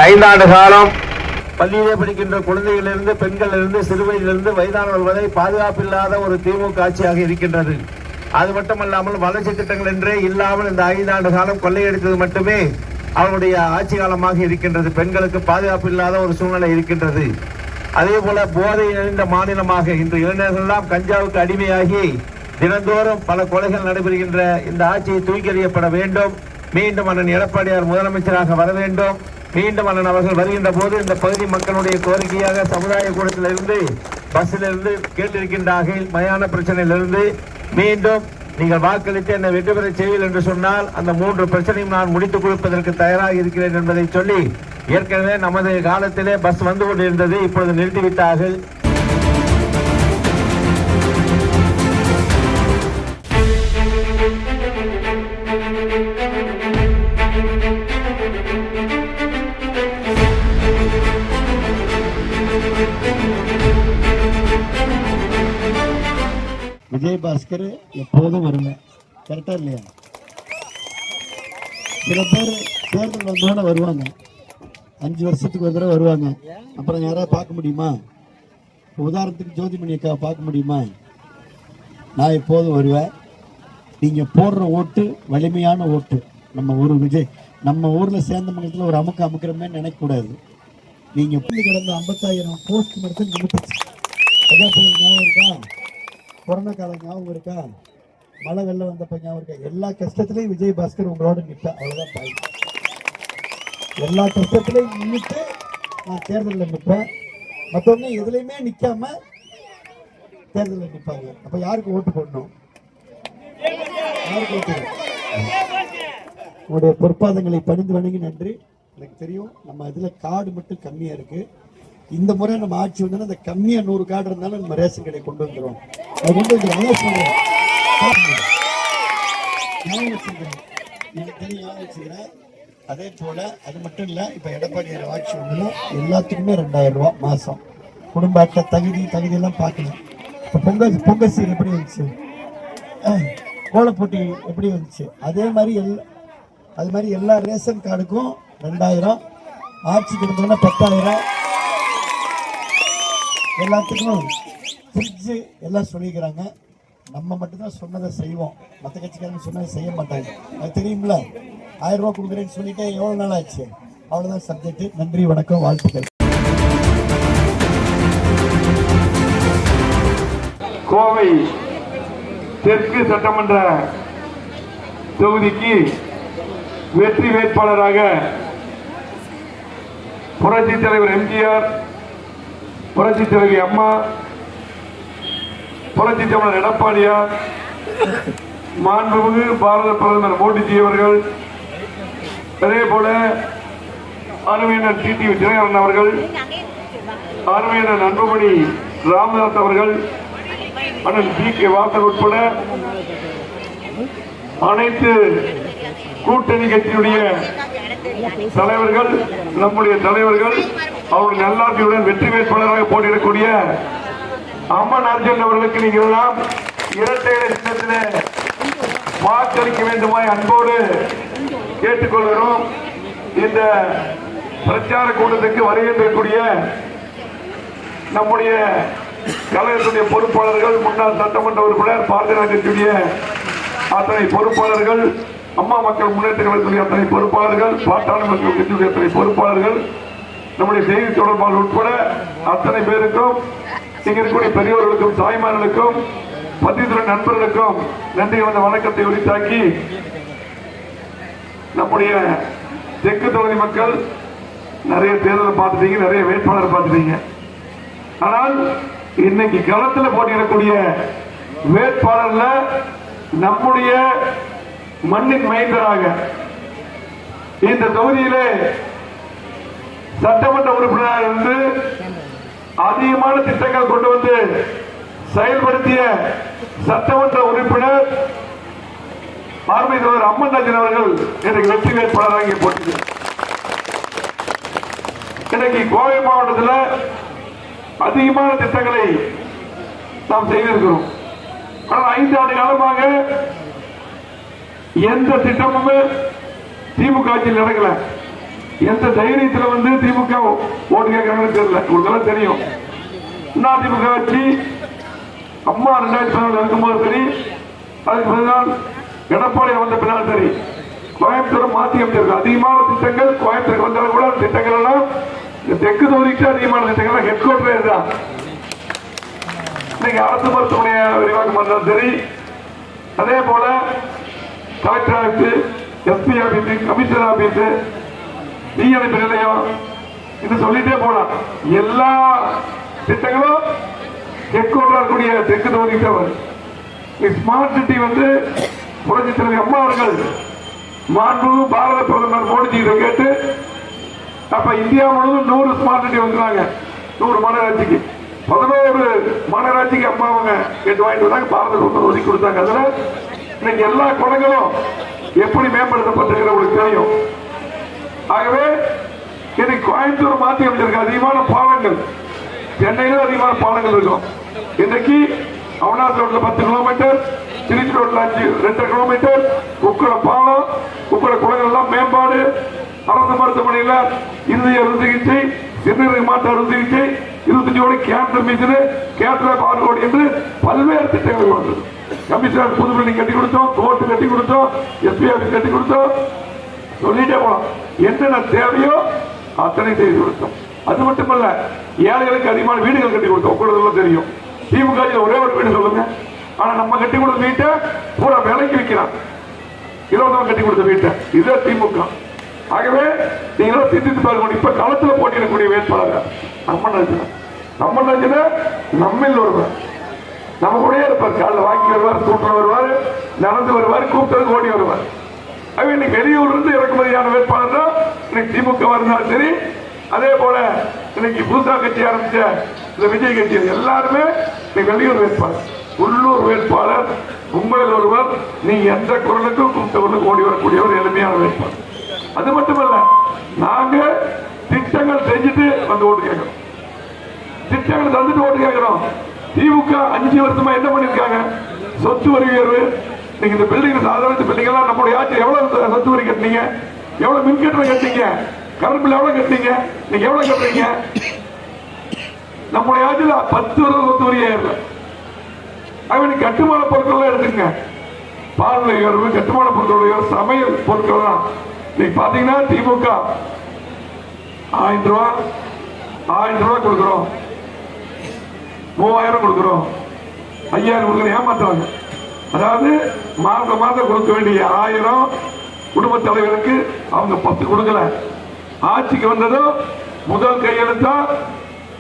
5 ஆண்டு காலம் பள்ளியிலே படிக்கின்ற குழந்தைகளிலிருந்து பெண்களிலிருந்து சிறுவயதிலிருந்து வயதானவர்கள் வரை பாதுகாப்பில்லாத ஒரு திமுக ஆட்சியாக இருக்கின்றது. அது மட்டுமல்லாமல் வளர்ச்சி திட்டங்கள் என்றே இல்லாமல் இந்த 5 ஆண்டு காலம் கொள்ளையடித்தது மட்டுமே அவருடைய ஆட்சி காலமாக இருக்கின்றது. பெண்களுக்கு பாதுகாப்பு இல்லாத ஒரு சூழ்நிலை இருக்கின்றது. அதே போல போதை நிறைந்த மாநிலமாக இன்று இளைஞர்கள் எல்லாம் கஞ்சாவுக்கு அடிமையாகி தினந்தோறும் பல கொலைகள் நடைபெறுகின்ற இந்த ஆட்சியை தூக்கி எறியப்பட வேண்டும். மீண்டும் அண்ணன் எடப்பாடியார் முதலமைச்சராக வர வேண்டும். மீண்டும் அண்ணன் அவர்கள் வருகின்ற போது இந்த பகுதி மக்களுடைய கோரிக்கையாக சமுதாய கூடத்திலிருந்து பஸ்ஸிலிருந்து கேட்டிருக்கின்றார்கள். மயான பிரச்சனையிலிருந்து மீண்டும் நீங்கள் வாக்களித்து என்னை வெற்றி பெற செய்வீர்கள் என்று சொன்னால் அந்த 3 பிரச்சனையும் நான் முடித்துக் கொடுப்பதற்கு தயாராக இருக்கிறேன் என்பதை சொல்லி, ஏற்கனவே நமது காலத்திலே பஸ் வந்து கொண்டிருந்தது, இப்பொழுது நிறுத்திவிட்டார்கள். விஜயபாஸ்கர் எப்போதும் வருவேன், கரெக்டா இல்லையா? சில பேர் தேர்தல் வந்தோட வருவாங்க, 5 வருஷத்துக்கு ஒரு தடவை வருவாங்க. அப்புறம் யாராவது பார்க்க முடியுமா? உதாரணத்துக்கு ஜோதிமணி அக்கா பார்க்க முடியுமா? நான் எப்போதும் வருவேன். நீங்கள் போடுற ஓட்டு வலிமையான ஓட்டு. நம்ம ஊர் விஜய், நம்ம ஊரில் சேர்ந்தமங்கலத்தில் ஒரு அமுக்கிறமே நினைக்கக்கூடாது. நீங்கள் கிடந்த 50,000 போஸ்ட் மட்டும் நிமிட்டுச்சு. அதான் ஞாபகம் இருக்கா? கொரோனா காலம் ஞாபகம் இருக்கா? மழை வெள்ளம் வந்தப்ப ஞாபகம் இருக்கா? எல்லா கஷ்டத்துலையும் விஜயபாஸ்கர் உங்களோட நிற்பா. அவ்வளோதான் பாய். எல்லா கஷ்டத்துலையும் நின்றுட்டு நான் தேர்தலில் நிற்பேன். மற்றவங்க எதுலையுமே நிற்காம தேர்தலில் நிற்பாங்க. அப்போ யாருக்கு ஓட்டு போடணும்? யாருக்கு ஓட்டு? உங்களுடைய பொற்பாதங்களை பணிந்து வணங்கி நன்றி. எனக்கு தெரியும் நம்ம இதில் கார்டு மட்டும் கம்மியாக இருக்குது. இந்த முறை நம்ம ஆட்சி வந்தோன்னா அந்த கம்மியாக 100 கார்டு இருந்தாலும் நம்ம ரேஷன் கடையை கொண்டு வந்துடுவோம். அதை கொண்டு வந்து சொல்கிறேன், எனக்கு தெரியும், ஞாபகம் வச்சுக்கிறேன். அதே போல் அது மட்டும் இல்லை, இப்போ எடப்பாடியார் ஆட்சி வந்தோம்னா எல்லாத்துக்குமே 2000 ரூபா மாதம் குடும்ப அட்டை தகுதியெல்லாம் பார்க்கலாம். இப்போ பொங்கல் சீர் எப்படி வந்துச்சு, கோலப்போட்டி எப்படி வந்துச்சு, அது மாதிரி எல்லா ரேஷன் கார்டுக்கும் 2000, ஆட்சிக்கு வந்தோன்னா 10,000, எல்லாத்துக்கும் ஃப்ரிட்ஜு எல்லாம் சொல்லிக்கிறாங்க. நம்ம மட்டும்தான் சொன்னதை செய்வோம், மற்ற கட்சிக்காரங்க சொன்னதை செய்ய மாட்டாங்க. அது தெரியுமில்ல? 1000 ரூபா கொடுக்குறேன்னு சொல்லிட்டு எவ்வளோ நாள் ஆச்சு? அவ்வளோதான் சப்ஜெக்ட். நன்றி, வணக்கம், வாழ்த்துக்கள். கோவை தெற்கு சட்டமன்ற தொகுதிக்கு வெற்றி வேட்பாளராக புரட்சி தலைவர் எம்ஜிஆர், புரட்சி தலைவி அம்மா, புரட்சி தமிழர் எடப்பாடியார், மாண்புமிகு பாரத பிரதமர் மோடிஜி அவர்கள், அதே போல அருமையண்ணன் டிடிவி தினகரன் அவர்கள், அருமையண்ணன் அன்புமணி ராமதாஸ் அவர்கள், அண்ணன் பி.கே. வாசன் உட்பட அனைத்து கூட்டணி கட்சியுடைய தலைவர்கள், நம்முடைய தலைவர்கள், அவருடைய நல்லாட்சியுடன் வெற்றி வேட்பாளராக போட்டியிடக்கூடிய அம்மன் அர்ஜுன் அவர்களுக்கு நீங்கள் எல்லாம் இரட்டை இலை சின்னத்திலே வாக்களிக்க வேண்டுமாய் அன்போடு கேட்டுக்கொள்கிறோம். இந்த பிரச்சார கூட்டத்துக்கு வருகின்றக்கூடிய நம்முடைய கழகத்துடைய பொறுப்பாளர்கள், முன்னாள் சட்டமன்ற உறுப்பினர், பாரதிய கட்சியுடைய அத்தனை பொறுப்பாளர்கள், அம்மா மக்கள் முன்னேற்ற கழகத்துடைய அத்தனை பொறுப்பாளர்கள், பாட்டாளி மக்கள் கட்சியுடைய அத்தனை பொறுப்பாளர்கள், நம்முடைய செய்தி தொடர்பாளர் உட்பட அத்தனை பேருக்கும், இங்க இருக்கக்கூடிய பெரியவர்களுக்கும், தாய்மார்களுக்கும், பத்திரிகை நண்பர்களுக்கும் நன்றி வந்த வணக்கத்தை உரித்தாக்கி, நம்முடைய தெற்கு தொகுதி மக்கள் நிறைய தேர்தலை பார்த்துட்டீங்க, நிறைய வேட்பாளர் பார்த்துட்டீங்க. ஆனால் இன்னைக்கு களத்தில் போட்டியிடக்கூடிய வேட்பாளர்ல நம்முடைய மண்ணின் மைந்தராக இந்த தொகுதியிலே சட்டமன்ற உறுப்பினராக இருந்து அதிகமான திட்டங்கள் கொண்டு வந்து செயல்படுத்திய சட்டமன்ற உறுப்பினர் அருமை தலைவர் அம்மன் அர்ஜுன் அவர்கள் இன்றைக்கு வெற்றி வேட்பாளராக இங்கே போட்டி. இன்னைக்கு கோவை மாவட்டத்தில் அதிகமான திட்டங்களை நாம் செய்திருக்கிறோம். ஆனால் 5 ஆண்டு காலமாக எந்த திட்டமுமே திமுக ஆட்சியில் நடக்கல. எந்த தைரியத்துல வந்து திமுக ஓட்டு கேட்கறாங்கன்னு தெரியல. உங்களுக்கு தெரியும், அதிமுக வச்சு அம்மா 2014 இருக்கும்போது சரி, அதுக்கு பிறகு எடப்பாடி வந்த பின்னால் சரி, கோயம்புத்தூர் மாற்றி அமைச்சிருக்கு. அதிகமான திட்டங்கள் கோயம்புத்தூருக்கு வந்தாலும் கூட திட்டங்கள் எல்லாம் தெற்கு தொகுதிக்கு அதிகமான திட்டங்கள் ஹெட் குவார்டர் தான். இன்னைக்கு அரசு மருத்துவமனையை விரிவாக்கம் பண்ணாலும் சரி, அதே போல collector office, SP office, commissioner office, தீயணைப்பு நிலையம், இது சொல்லிட்டே போலாம். எல்லா திட்டங்களும் ஹெட் குவார்டர் இருக்கக்கூடிய தெற்கு தொகுதிக்கு வரும். ஸ்மார்ட் சிட்டி வந்து புரட்சி தலைவி அம்மா அவர்கள் மாண்பு பாரத பிரதமர் மோடிஜி இதை கேட்டு அப்ப இந்தியா முழுவதும் 100 ஸ்மார்ட் சிட்டி வந்துறாங்க. 100 மாநகராட்சிக்கு 11 மாநகராட்சிக்கு அம்மா அவங்க கேட்டு வாங்கிட்டு வந்தாங்க. பாரத பிரதமர் ஒதுக்கி கொடுத்தாங்க. அதுல இன்னைக்கு எல்லா குளங்களும் எப்படி மேம்படுத்தப்பட்டிருக்கிற உங்களுக்கு தெரியும். ஆகவே இன்னைக்கு கோயம்புத்தூர் மாற்றி அமைச்சிருக்க அதிகமான பாலங்கள், சென்னையிலும் அதிகமான பாலங்கள் இருக்கும். இன்னைக்கு அவனாசி ரோட்ல 10 கிலோமீட்டர், திருச்சி ரோட்ல 2 கிலோமீட்டர், உக்கட பாலம், உக்கட குளங்கள் எல்லாம் மேம்பாடு, அரசு மருத்துவமனையில் இருதய அறுவை சிகிச்சை, சிறுநீரக மாற்று அறுவை சிகிச்சை, 25 கோடி கேன்சர் மிஷன், கேன்சர் 6 கோடி என்று பல்வேறு திட்டங்கள் வந்தது. கமிஷனர் புது பில்டிங் கட்டி கொடுத்தோம், கோர்ட்டு கட்டி கொடுத்தோம், எஸ்பி ஆபீஸ் கட்டி கொடுத்தோம், சொல்லிட்டே போலாம். என்னென்ன தேவையோ அத்தனை செய்து கொடுத்தோம். அது மட்டுமல்ல, ஏழைகளுக்கு அதிகமான வீடுகள் கட்டி கொடுத்தோம். உங்களுக்கு தெரியும், திமுக ஒரே ஒரு வீடு சொல்லுங்க. ஆனா நம்ம கட்டி கொடுத்த வீட்டை பூரா விலைக்கு விற்கிறான். இலவசம் கட்டி கொடுத்த வீட்டை, இதே திமுக. ஆகவே நீங்களும் சிந்தித்து பாருங்க. இப்ப களத்துல போட்டியிடக்கூடிய வேட்பாளர் நம்மில் ஒருவர், நம்ம கூட இருப்பார். காலில் வாங்கி வருவார், கூட்டம் வருவார், நடந்து வருவார், கூப்பிட்டு ஓடி வருவார். இன்னைக்கு வெளியூர்ல இருந்து இறக்குமதியான வேட்பாளர் தான் இன்னைக்கு திமுக இருந்தாலும் சரி, அதே போல இன்னைக்கு புதுசா கட்சி ஆரம்பிச்ச இந்த விஜய் கட்சி எல்லாருமே வெளியூர் வேட்பாளர். உள்ளூர் வேட்பாளர் உங்களில் ஒருவர், நீங்க எந்த குரலுக்கும் கூப்பிட்டவர்களுக்கு ஓடி வரக்கூடிய ஒரு எளிமையான வேட்பாளர். அது மட்டுமல்ல, நாங்க திட்டங்கள் செஞ்சுட்டு வந்து ஓட்டு கேட்கிறோம், திட்டங்கள் தந்துட்டு ஓட்டு கேட்கிறோம். திமுக 5 வருஷமா என்ன பண்ணிருக்காங்க? சொத்து வரி உயர்வு. நீங்க இந்த பில்டிங், சாதாரண பில்டிங் எல்லாம் நம்மளுடைய ஆட்சி எவ்வளவு சொத்து வரி கட்டினீங்க, எவ்வளவு மின் கட்டணம் கட்டினீங்க, கரண்ட் பில் எவ்வளவு கட்டினீங்க, நீங்க எவ்வளவு கட்டுறீங்க? நம்முடைய ஆட்சியில் 10 வருஷம் சொத்து வரியே இல்லை. கட்டுமான பொருட்கள் எடுத்துங்க, பால் உயர்வு, கட்டுமான பொருட்கள் உயர்வு, சமையல் பொருட்கள் தான். நீங்க பாத்தீங்கன்னா திமுக 1000 ரூபாய் கொடுக்கிறோம், 3000 கொடுக்கிறோம், 5000 கொடுக்கிறோம், ஏமாத்துவாங்க. அதாவது மாதம் கொடுக்க வேண்டிய 1000 குடும்ப தலைவருக்கு அவங்க 10 கொடுக்கல. ஆட்சிக்கு வந்ததும் முதல் கையெழுத்தா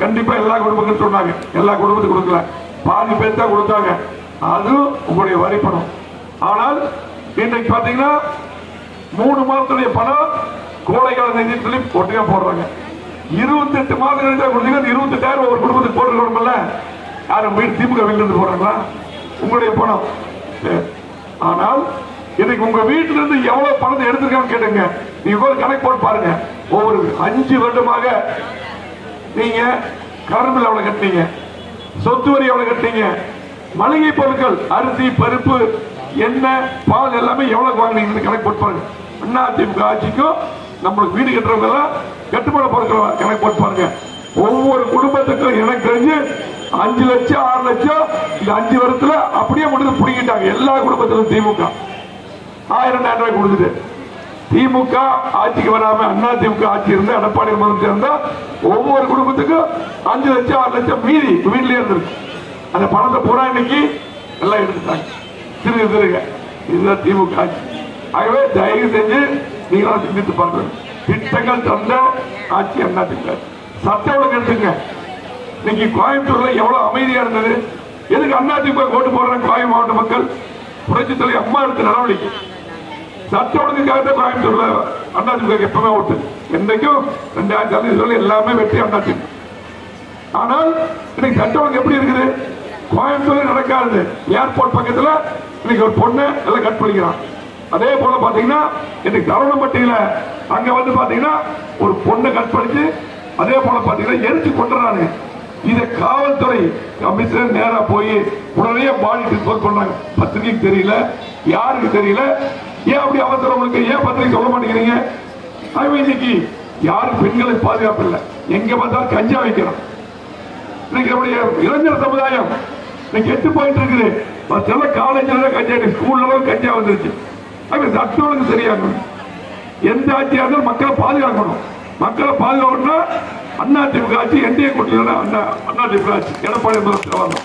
கண்டிப்பா எல்லா குடும்பங்களும் சொன்னாங்க, எல்லா குடும்பத்துக்கும் கொடுக்கல, பாதி பேர் தான் கொடுத்தாங்க. அது உங்களுடைய வரி பணம். ஆனால் இன்னைக்கு பாத்தீங்கன்னா 3 மாதத்துடைய பணம் கோடைக்கால நிதி சொல்லி ஒட்டுக்கா போடுறாங்க. 28 மாதம் கழிச்சா கொடுத்தீங்கன்னா 28,000 ஒரு குடும்பத்துக்கு போட்டுக்கணும்ல. யாரும் வீடு திமுக வீட்டிலிருந்து போடுறாங்களா? உங்களுடைய பணம். ஆனால் இன்னைக்கு உங்க வீட்டில இருந்து எவ்வளவு பணத்தை எடுத்திருக்கான்னு கேட்டுங்க. நீங்க கணக்கு போட்டு பாருங்க. ஒவ்வொரு 5 வருடமாக நீங்க கரண்ட் பில் எவ்வளவு கட்டினீங்க, சொத்து வரி எவ்வளவு கட்டினீங்க, மளிகை பொருட்கள் அரிசி, பருப்பு, எண்ணெய், பால் எல்லாமே எவ்வளவு வாங்கினீங்கன்னு கணக்கு போட்டு பாருங்க. அதிமுக ஆட்சிக்கும் நம்மளுக்கு வீடு கட்டுறவங்க எல்லாம் கட்டுமான பொருட்கள் கணக்கு போட்டு பாருங்க. ஒவ்வொரு குடும்பத்துக்கும் எனக்கு தெரிஞ்சு 5 லட்சம் 6 லட்சம் இந்த 5 வருஷத்துல அப்படியே முடிந்து புடிங்கிட்டாங்க. எல்லா குடும்பத்திலும் திமுக 1000 ரூபாய் கொடுத்துட்டு, திமுக ஆட்சிக்கு வராம அதிமுக ஆட்சி இருந்து எடப்பாடி முதலமைச்சர் இருந்தா ஒவ்வொரு குடும்பத்துக்கும் 5 லட்சம் 6 லட்சம் மீதி வீட்டிலே இருந்திருக்கு. அந்த பணத்தை பூரா இன்னைக்கு எல்லாம் எடுத்துட்டாங்க. திருக இதுதான் திமுக ஆட்சி. ஆகவே தயவு செஞ்சு நீங்களா சிந்தித்து பாருங்க. திட்டங்கள் தந்த ஆட்சி அதிமுக. சட்ட ஒழுங்கு எடுத்துங்க. இன்னைக்கு கோயம்புத்தூர்ல எவ்வளவு அமைதியா இருந்தது. எதுக்கு அதிமுக ஓட்டு போடுறாங்க கோயம் மாவட்ட மக்கள்? புரட்சி தலைவி அம்மா எடுத்த நடவடிக்கை. சட்ட ஒழுங்குக்காக கோயம்புத்தூர்ல அதிமுக எப்பவுமே ஓட்டு. என்றைக்கும் 2000 சொல்லி எல்லாமே வெற்றி அதிமுக. ஆனால் இன்னைக்கு சட்ட ஒழுங்கு எப்படி இருக்குது? கோயம்புத்தூர்ல நடக்காது. ஏர்போர்ட் பக்கத்துல இன்னைக்கு ஒரு பொண்ணு எல்லாம் கட் பண்ணிக்கிறான். அதே போல பாத்தீங்கன்னா இன்னைக்கு தருணம்பட்டியில அங்க வந்து பாத்தீங்கன்னா ஒரு பொண்ணை கட் பண்ணிச்சு. அதே போல பாத்தீங்கன்னா எரிச்சு கொண்டுறாங்க. இதை காவல்துறை கமிஷனர் நேரா போய் உடனே பாடி டிஸ்போஸ் பண்ணாங்க. பத்திரிகைக்கு தெரியல, யாருக்கு தெரியல. ஏன் அப்படி அவசரம் உங்களுக்கு? ஏன் பத்திரிகை சொல்ல மாட்டேங்கிறீங்க? இன்னைக்கு யாரும் பெண்களுக்கு பாதுகாப்பு இல்லை. எங்க பார்த்தாலும் கஞ்சா வைக்கிறோம். இன்னைக்கு நம்முடைய இளைஞர் சமுதாயம் இன்னைக்கு எட்டு போயிட்டு இருக்குது. சில காலேஜில் கஞ்சா, ஸ்கூல்ல கஞ்சா வந்துருச்சு. அது சட்டம் ஒழுங்கு சரியாகணும். எந்த ஆட்சியாக இருந்தாலும் மக்களை பாதுகாக்கணும். மக்களை பாதுகாக்கணும்னா அதிமுக ஆட்சி, என்டிஏ கூட்டணி, அதிமுக ஆட்சி, எடப்பாடி முதலமைச்சர் வரணும்.